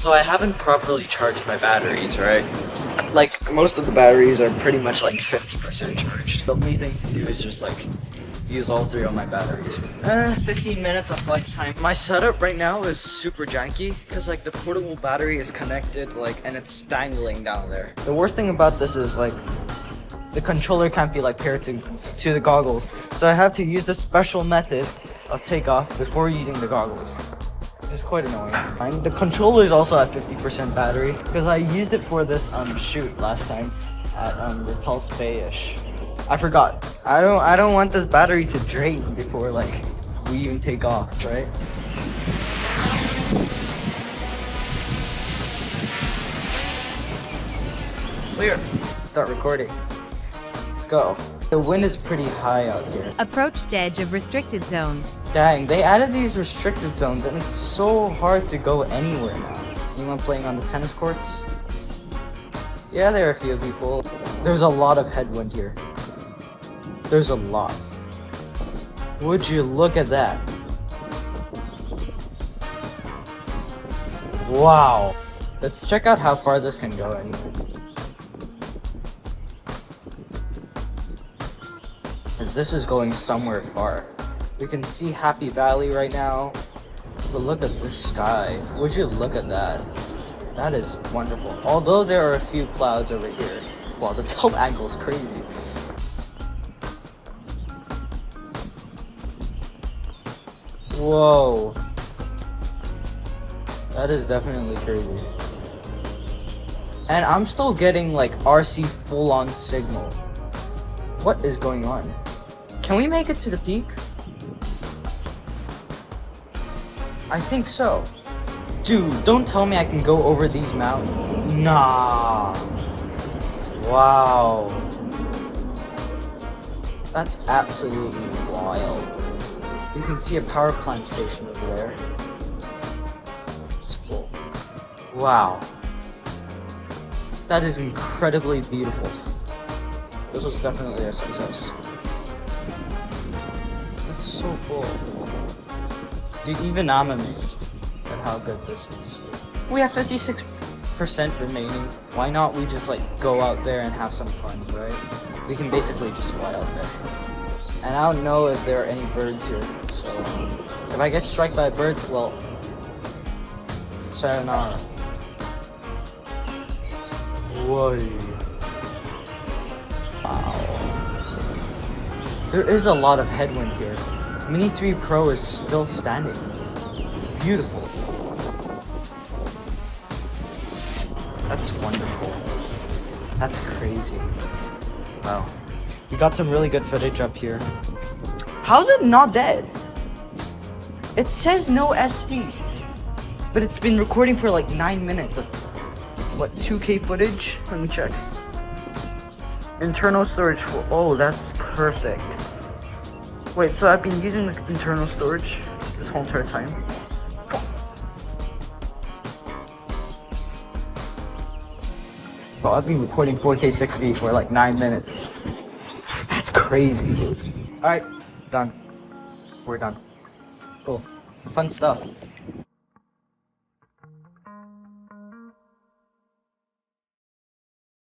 So I haven't properly charged my batteries, right? Like, most of the batteries are pretty much like 50% charged. The only thing to do is just like use all 3 of my batteries. 15 minutes of flight time. My setup right now is super janky because like the portable battery is connected like and it's dangling down there. The worst thing about this is like the controller can't be like paired to the goggles. So I have to use this special method of takeoff before using the goggles. It's quite annoying. And the controller is also at 50% battery because I used it for this shoot last time at Repulse Bay-ish. I forgot. I don't want this battery to drain before like we even take off, right? Clear. Start recording. Let's go. The wind is pretty high out here. Approached edge of restricted zone. Dang, they added these restricted zones and it's so hard to go anywhere now. Anyone playing on the tennis courts? Yeah, there are a few people. There's a lot of headwind here. There's a lot. Would you look at that? Wow. Let's check out how far this can go anyway. This is going somewhere far. We can see Happy Valley right now. But look at this sky. Would you look at that? That is wonderful. Although there are a few clouds over here. Wow, the tilt angle is crazy. Whoa. That is definitely crazy. And I'm still getting like RC full-on signal. What is going on? Can we make it to the peak? I think so. Dude, don't tell me I can go over these mountains. Nah. Wow. That's absolutely wild. You can see a power plant station over there. It's cool. Wow. That is incredibly beautiful. This was definitely a success. That's so cool. Dude, even I'm amazed at how good this is. We have 56% remaining. Why not we just like go out there and have some fun, right? We can basically just fly out there. And I don't know if there are any birds here, so if I get struck by a bird, well, sayonara. Whoa. Wow. There is a lot of headwind here. Mini 3 Pro is still standing. Beautiful. That's wonderful. That's crazy. Wow. We got some really good footage up here. How's it not dead? It says no SD. But it's been recording for like 9 minutes of, what, 2K footage? Let me check. Internal storage full. Oh, that's perfect. Wait, so I've been using the internal storage this whole entire time? Well, I've been recording 4K 60 for like 9 minutes. That's crazy. Alright, done. We're done. Cool. Fun stuff.